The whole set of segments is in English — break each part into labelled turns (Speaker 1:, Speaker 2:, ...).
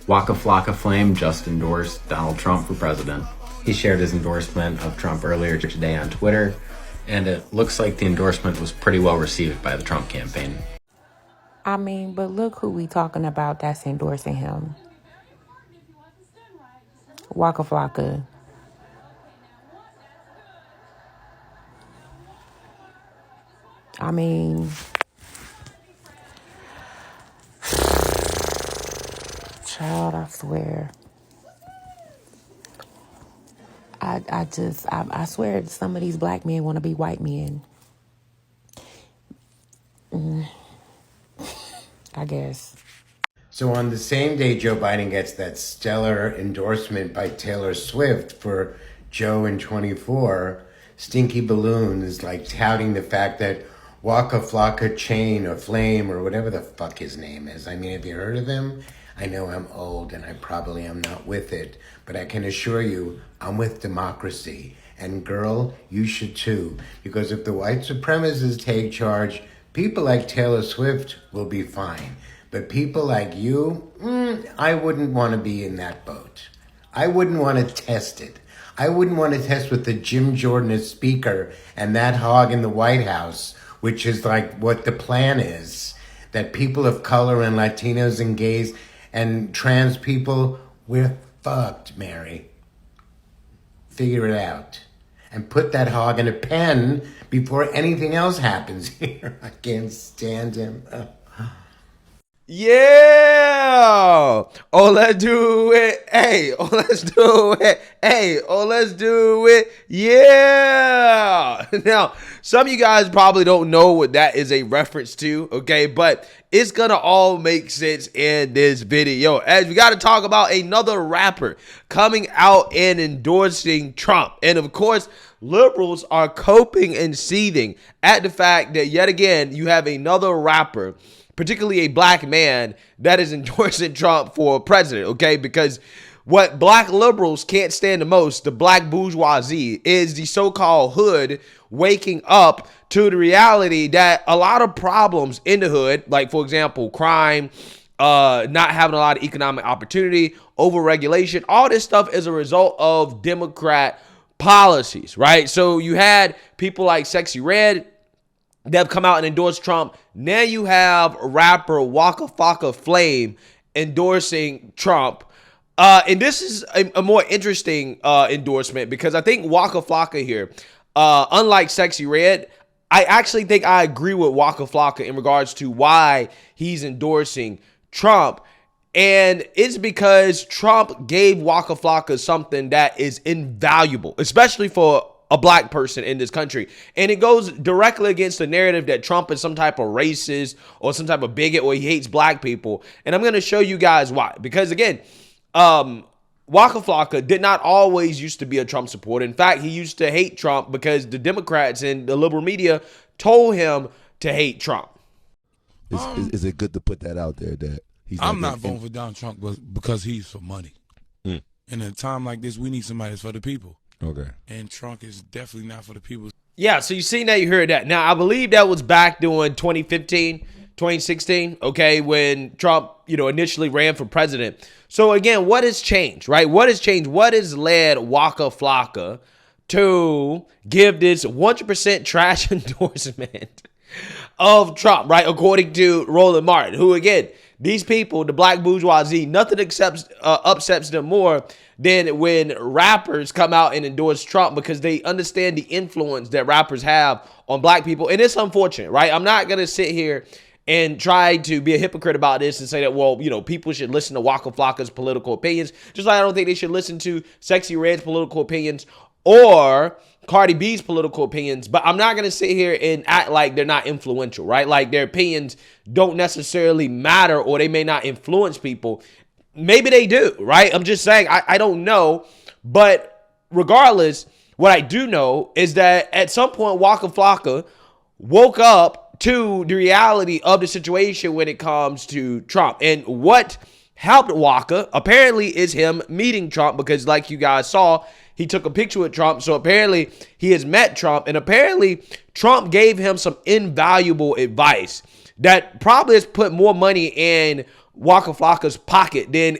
Speaker 1: Waka Flocka Flame just endorsed Donald Trump for president. He shared his endorsement of Trump earlier today on Twitter, and it looks like the endorsement was pretty well received by the Trump campaign.
Speaker 2: I mean, but look who we talking about that's endorsing him. Waka Flocka. I mean, child, I swear. I swear some of these black men want to be white men. I guess.
Speaker 3: So on the same day Joe Biden gets that stellar endorsement by Taylor Swift for Joe in 24, Stinky Balloon is like touting the fact that Waka Flocka Chain or Flame or whatever the fuck his name is. I mean, have you heard of him? I know I'm old and I probably am not with it, but I can assure you I'm with democracy. And girl, you should too. Because if the white supremacists take charge, people like Taylor Swift will be fine. But people like you, I wouldn't want to be in that boat. I wouldn't want to test it. I wouldn't want to test with the Jim Jordan as speaker and that hog in the White House, which is like what the plan is. That people of color and Latinos and gays and trans people, we're fucked, Mary. Figure it out. And put that hog in a pen before anything else happens here. I can't stand him.
Speaker 4: Yeah. Oh, let's do it. Hey, oh, let's do it. Hey, oh, let's do it. Yeah. Now, some of you guys probably don't know what that is a reference to, okay? But it's going to all make sense in this video, as we got to talk about another rapper coming out and endorsing Trump. And of course, liberals are coping and seething at the fact that yet again, you have another rapper, particularly a black man, that is endorsing Trump for president, okay? Because what black liberals can't stand the most, the black bourgeoisie, is the so-called hood waking up to the reality that a lot of problems in the hood, like, for example, crime, not having a lot of economic opportunity, overregulation, all this stuff is a result of Democrat policies, right? So you had people like Sexy Red that have come out and endorsed Trump. Now you have rapper Waka Flocka Flame endorsing Trump. And this is a more interesting endorsement because I think Waka Flocka here, unlike Sexy Red, I actually think I agree with Waka Flocka in regards to why he's endorsing Trump. And it's because Trump gave Waka Flocka something that is invaluable, especially for a black person in this country. And it goes directly against the narrative that Trump is some type of racist or some type of bigot or he hates black people. And I'm going to show you guys why. Because again, Waka Flocka did not always used to be a Trump supporter. In fact, he used to hate Trump because the Democrats and the liberal media told him to hate Trump.
Speaker 5: Is it good to put that out there that he's
Speaker 6: I'm not voting for Donald Trump because he's for money.
Speaker 5: Mm.
Speaker 6: In a time like this, we need somebody that's for the people.
Speaker 5: Okay.
Speaker 6: And Trump is definitely not for the people.
Speaker 4: Yeah, so you seen that, you heard that. Now, I believe that was back during 2015, 2016, okay, when Trump, initially ran for president. So again, what has changed, right? What has changed? What has led Waka Flocka to give this 100% trash endorsement of Trump, right? According to Roland Martin, who again, these people, the black bourgeoisie, nothing upsets them more than when rappers come out and endorse Trump because they understand the influence that rappers have on black people. And it's unfortunate, right? I'm not going to sit here and try to be a hypocrite about this and say that, well, people should listen to Waka Flocka's political opinions, just like I don't think they should listen to Sexy Red's political opinions or Cardi B's political opinions. But I'm not going to sit here and act like they're not influential, right? Like their opinions don't necessarily matter or they may not influence people. Maybe they do, right? I'm just saying, I don't know. But regardless, what I do know is that at some point, Waka Flocka woke up to the reality of the situation when it comes to Trump. And what helped Waka apparently is him meeting Trump because like you guys saw, he took a picture with Trump. So apparently he has met Trump and apparently Trump gave him some invaluable advice that probably has put more money in Waka Flocka's pocket than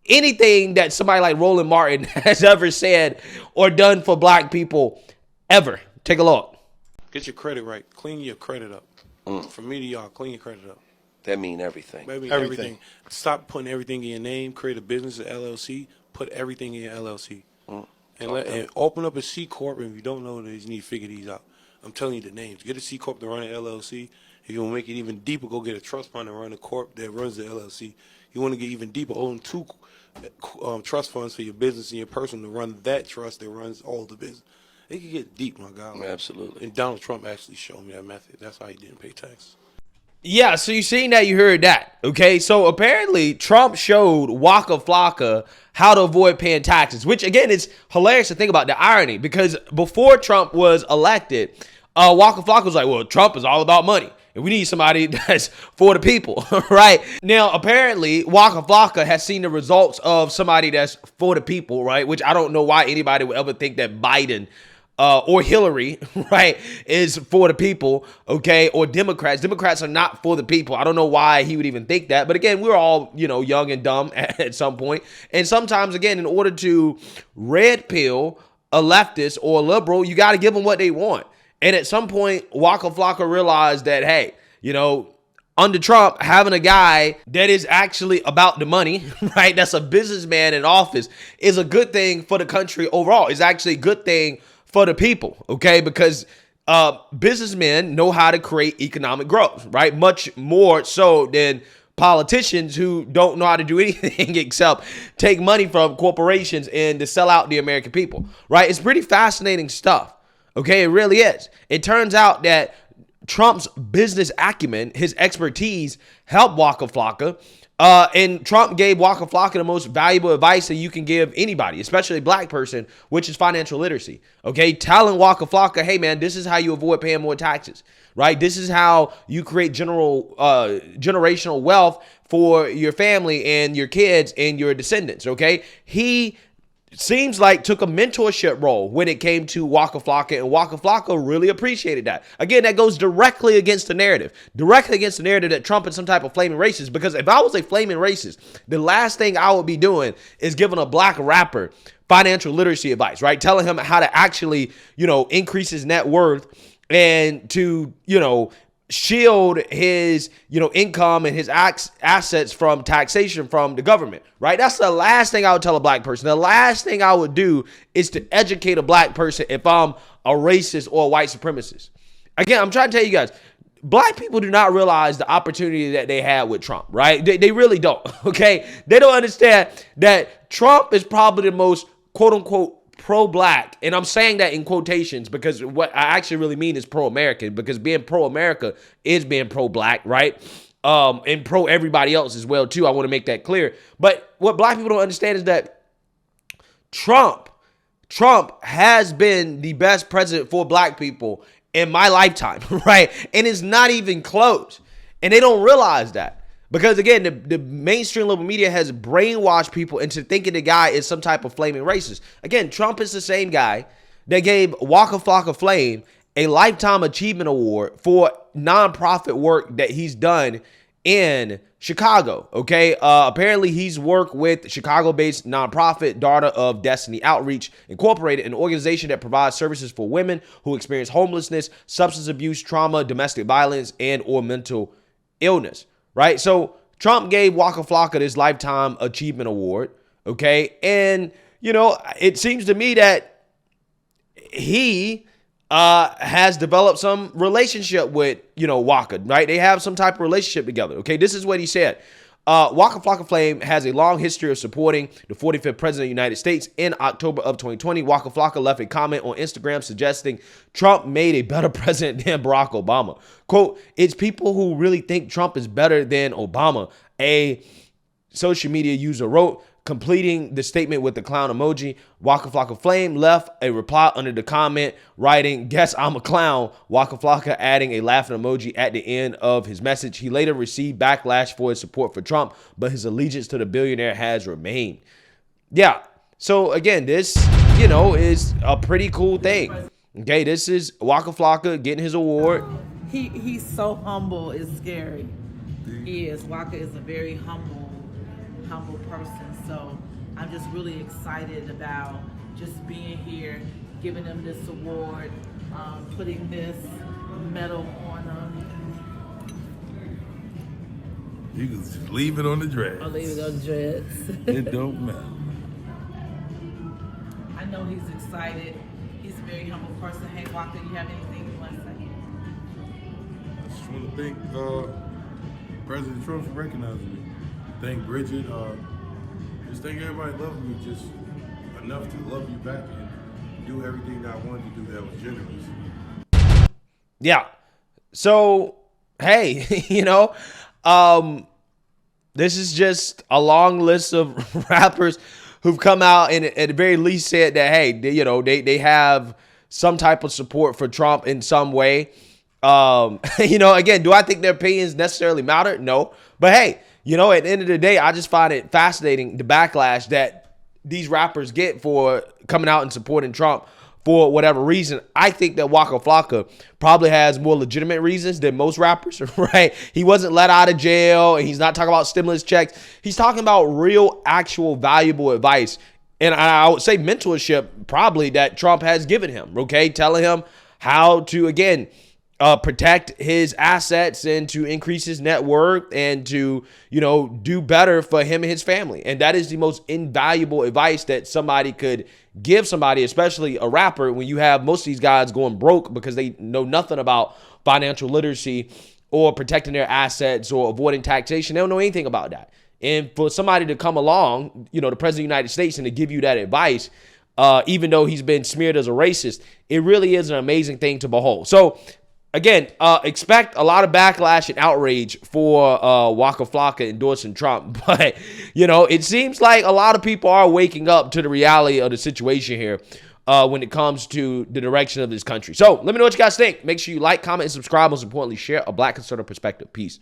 Speaker 4: anything that somebody like Roland Martin has ever said or done for black people ever. Take a look.
Speaker 6: Get your credit right. Clean your credit up. From me to y'all, clean your credit up.
Speaker 7: That mean everything.
Speaker 6: Baby, everything. Stop putting everything in your name. Create a business, an LLC. Put everything in your LLC. And open up a C Corp. And if you don't know this, you need to figure these out. I'm telling you the names. Get a C Corp to run an LLC. If you want to make it even deeper, go get a trust fund and run a corp that runs the LLC. You want to get even deeper, own 2 trust funds for your business and your person to run that trust that runs all the business. It can get deep, my guy.
Speaker 7: Absolutely.
Speaker 6: And Donald Trump actually showed me that method. That's how he didn't pay taxes.
Speaker 4: Yeah, so you seen that, you heard that. Okay, so apparently Trump showed Waka Flocka how to avoid paying taxes, which again is hilarious to think about the irony, because before Trump was elected, Waka Flocka was like, well, Trump is all about money, and we need somebody that's for the people, right? Now, apparently, Waka Flocka has seen the results of somebody that's for the people, right? Which I don't know why anybody would ever think that Biden or Hillary, right, is for the people, okay, or Democrats. Democrats are not for the people. I don't know why he would even think that. But again, we're all, young and dumb at some point. And sometimes, again, in order to red pill a leftist or a liberal, you got to give them what they want. And at some point, Waka Flocka realized that, hey, under Trump, having a guy that is actually about the money, right, that's a businessman in office, is a good thing for the country overall. It's actually a good thing for the people, okay? Because businessmen know how to create economic growth, right? Much more so than politicians who don't know how to do anything except take money from corporations and to sell out the American people, right? It's pretty fascinating stuff, okay? It really is. It turns out that Trump's business acumen, his expertise, helped Waka Flocka. And Trump gave Waka Flocka the most valuable advice that you can give anybody, especially a black person, which is financial literacy. Okay, telling Waka Flocka, hey man, this is how you avoid paying more taxes, right? This is how you create generational wealth for your family and your kids and your descendants. Okay, he seems like took a mentorship role when it came to Waka Flocka, and Waka Flocka really appreciated that. Again, that goes directly against the narrative that Trump is some type of flaming racist, because if I was a flaming racist, the last thing I would be doing is giving a black rapper financial literacy advice, right? Telling him how to actually, increase his net worth and to, shield his, income and his assets from taxation from the government, right? That's the last thing I would tell a black person. The last thing I would do is to educate a black person if I'm a racist or a white supremacist. Again, I'm trying to tell you guys, black people do not realize the opportunity that they had with Trump, right? They really don't, okay? They don't understand that Trump is probably the most, quote unquote, pro-black, and I'm saying that in quotations because what I actually really mean is pro-American, because being pro-America is being pro-black, right? And pro-everybody else as well, too. I want to make that clear. But what black people don't understand is that Trump has been the best president for black people in my lifetime, right? And it's not even close. And they don't realize that. Because, again, the mainstream liberal media has brainwashed people into thinking the guy is some type of flaming racist. Again, Trump is the same guy that gave Waka Flocka Flame a Lifetime Achievement Award for nonprofit work that he's done in Chicago, okay? Apparently, he's worked with Chicago-based nonprofit Daughter of Destiny Outreach Incorporated, an organization that provides services for women who experience homelessness, substance abuse, trauma, domestic violence, and or mental illness. Right? So Trump gave Waka Flocka this Lifetime Achievement Award. Okay. And, it seems to me that he has developed some relationship with, Waka, right? They have some type of relationship together. Okay. This is what he said. Waka Flocka Flame has a long history of supporting the 45th president of the United States. In October of 2020, Waka Flocka left a comment on Instagram suggesting Trump made a better president than Barack Obama. Quote, it's people who really think Trump is better than Obama, a social media user wrote. Completing the statement with the clown emoji, Waka Flocka Flame left a reply under the comment writing, guess I'm a clown, Waka Flocka adding a laughing emoji at the end of his message. He later received backlash for his support for Trump, but his allegiance to the billionaire has remained. Yeah, so again, this, is a pretty cool thing. Okay, this is Waka Flocka getting his award.
Speaker 8: He's so humble, it's scary. He is. Waka is a very
Speaker 7: humble person. So I'm just really excited about just being here, giving them this award, putting this medal on them.
Speaker 8: You can just leave it on the dreads.
Speaker 7: I'll leave it on dreads.
Speaker 8: It don't matter.
Speaker 7: I know he's excited. He's a very humble person. Hey, Waka, you have anything you want to say?
Speaker 8: I just want to thank President Trump for recognizing me. Thank Bridget. Just thank everybody loving me just enough to love you back and do everything that I wanted to do that was generous.
Speaker 4: Yeah. So, hey, this is just a long list of rappers who've come out and at the very least said that, hey, they have some type of support for Trump in some way. Again, do I think their opinions necessarily matter? No. But hey, at the end of the day, I just find it fascinating the backlash that these rappers get for coming out and supporting Trump for whatever reason. I think that Waka Flocka probably has more legitimate reasons than most rappers, right? He wasn't let out of jail, and he's not talking about stimulus checks. He's talking about real, actual, valuable advice. And I would say mentorship probably that Trump has given him, okay? Telling him how to, again, protect his assets and to increase his net worth and to, do better for him and his family. And that is the most invaluable advice that somebody could give somebody, especially a rapper, when you have most of these guys going broke because they know nothing about financial literacy or protecting their assets or avoiding taxation. They don't know anything about that. And for somebody to come along, the president of the United States, and to give you that advice, even though he's been smeared as a racist, it really is an amazing thing to behold. So, again, expect a lot of backlash and outrage for Waka Flocka endorsing Trump. But, it seems like a lot of people are waking up to the reality of the situation here when it comes to the direction of this country. So let me know what you guys think. Make sure you like, comment, and subscribe. Most importantly, share a Black conservative perspective. Peace.